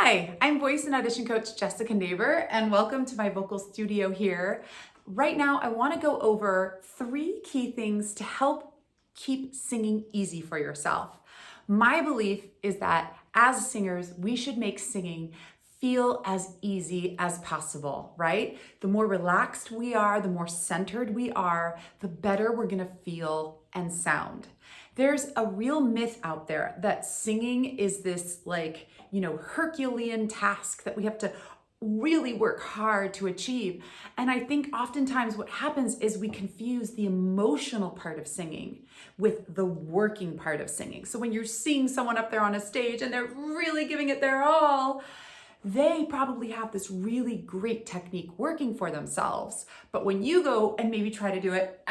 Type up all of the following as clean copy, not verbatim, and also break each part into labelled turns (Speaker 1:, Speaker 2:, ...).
Speaker 1: Hi, I'm voice and audition coach Jessica Neighbor, and welcome to my vocal studio here. Right now, I want to go over 3 key things to help keep singing easy for yourself. My belief is that as singers, we should make singing feel as easy as possible, right? The more relaxed we are, the more centered we are, the better we're gonna feel and sound. There's a real myth out there that singing is this Herculean task that we have to really work hard to achieve. And I think oftentimes what happens is we confuse the emotional part of singing with the working part of singing. So when you're seeing someone up there on a stage and they're really giving it their all, they probably have this really great technique working for themselves. But when you go and maybe try to do it,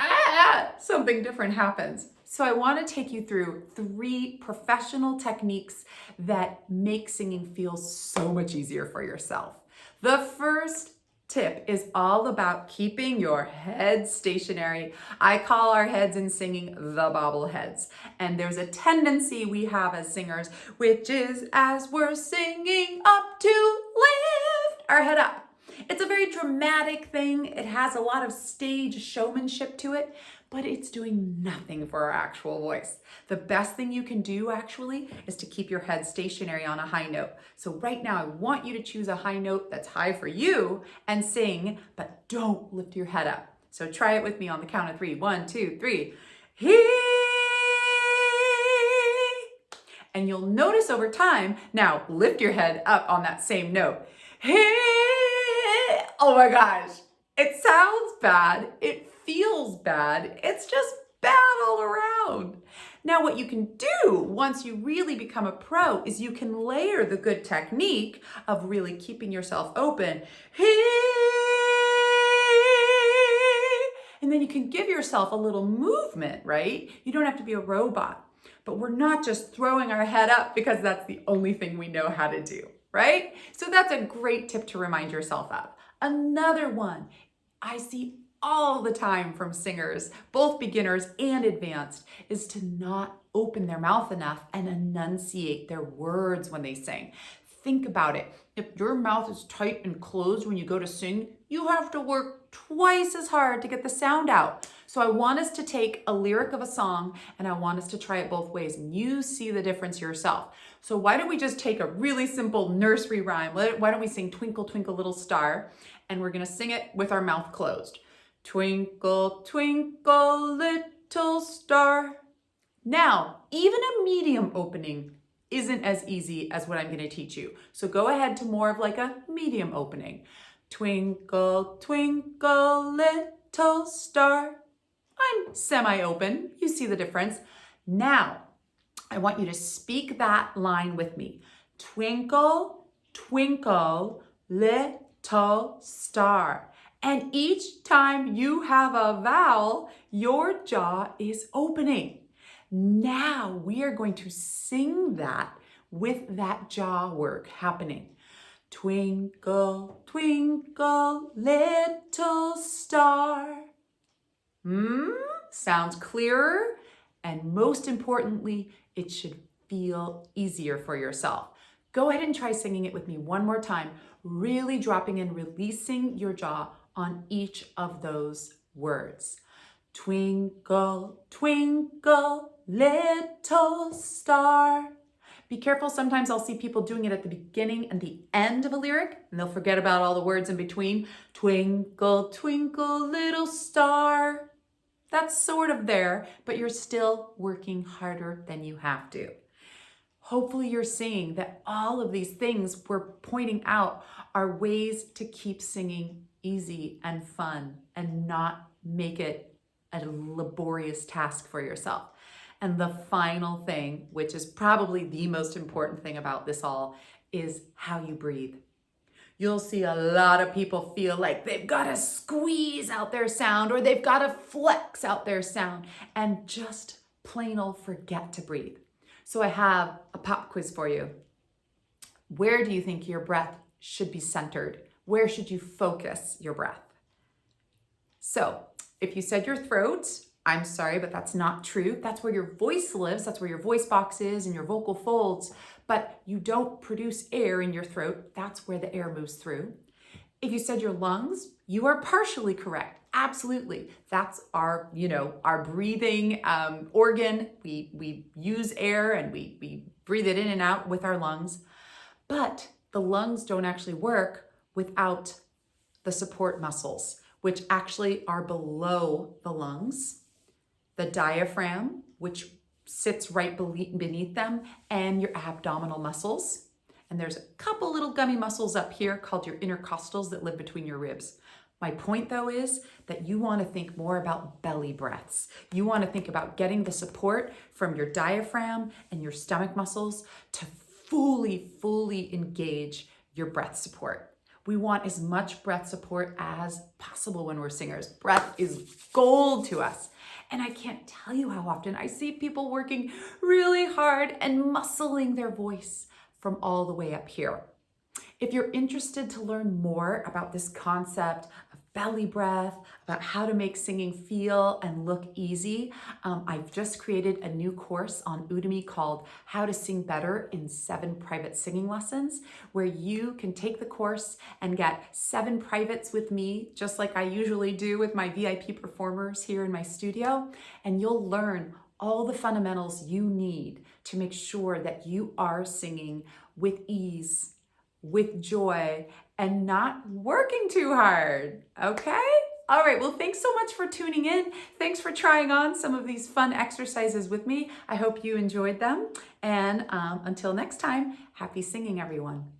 Speaker 1: something different happens. So I want to take you through 3 professional techniques that make singing feel so much easier for yourself. The first tip is all about keeping your head stationary. I call our heads in singing the bobbleheads. And there's a tendency we have as singers, which is as we're singing up to lift our head up. It's a very dramatic thing. It has a lot of stage showmanship to it, but it's doing nothing for our actual voice. The best thing you can do actually is to keep your head stationary on a high note. So right now I want you to choose a high note that's high for you and sing, but don't lift your head up. So try it with me on the count of 3. 1, 2, 3. He. And you'll notice over time, now lift your head up on that same note. He. Oh my gosh, it sounds bad. It feels bad. It's just bad all around. Now, what you can do once you really become a pro is you can layer the good technique of really keeping yourself open. And then you can give yourself a little movement, right? You don't have to be a robot. But we're not just throwing our head up because that's the only thing we know how to do, right? So that's a great tip to remind yourself of. Another one I see all the time from singers, both beginners and advanced, is to not open their mouth enough and enunciate their words when they sing. Think about it. If your mouth is tight and closed when you go to sing, you have to work twice as hard to get the sound out. So I want us to take a lyric of a song and I want us to try it both ways, and you see the difference yourself. So why don't we just take a really simple nursery rhyme? Why don't we sing Twinkle, Twinkle, Little Star, and we're gonna sing it with our mouth closed. Twinkle, twinkle, little star. Now, even a medium opening isn't as easy as what I'm going to teach you. So go ahead to more of like a medium opening. Twinkle, twinkle, little star. I'm semi-open. You see the difference. Now, I want you to speak that line with me. Twinkle, twinkle, little star. And each time you have a vowel, your jaw is opening. Now we are going to sing that with that jaw work happening. Twinkle, twinkle, little star. Sounds clearer, and most importantly, it should feel easier for yourself. Go ahead and try singing it with me one more time, really dropping and releasing your jaw on each of those words. Twinkle, twinkle, little star. Be careful, sometimes I'll see people doing it at the beginning and the end of a lyric, and they'll forget about all the words in between. Twinkle, twinkle, little star. That's sort of there, but you're still working harder than you have to. Hopefully you're seeing that all of these things we're pointing out are ways to keep singing easy and fun and not make it a laborious task for yourself. And the final thing, which is probably the most important thing about this all, is how you breathe. You'll see a lot of people feel like they've got to squeeze out their sound or they've got to flex out their sound and just plain old forget to breathe. So I have a pop quiz for you. Where do you think your breath should be centered? Where should you focus your breath? So if you said your throat, I'm sorry, but that's not true. That's where your voice lives. That's where your voice box is and your vocal folds. but you don't produce air in your throat. That's where the air moves through. If you said your lungs, you are partially correct. Absolutely. That's our, our breathing organ. We use air and we breathe it in and out with our lungs. But the lungs don't actually work without the support muscles, which actually are below the lungs, the diaphragm, which sits right beneath them, and your abdominal muscles. And there's a couple little gummy muscles up here called your intercostals that live between your ribs. My point though is that you want to think more about belly breaths. You want to think about getting the support from your diaphragm and your stomach muscles to fully engage your breath support. We want as much breath support as possible when we're singers. Breath is gold to us. And I can't tell you how often I see people working really hard and muscling their voice from all the way up here. If you're interested to learn more about this concept of belly breath, about how to make singing feel and look easy, I've just created a new course on Udemy called How to Sing Better in 7 Private Singing Lessons, where you can take the course and get 7 privates with me, just like I usually do with my VIP performers here in my studio, and you'll learn all the fundamentals you need to make sure that you are singing with ease, with joy, and not working too hard, okay? All right, well, thanks so much for tuning in. Thanks for trying on some of these fun exercises with me. I hope you enjoyed them. And until next time, happy singing, everyone.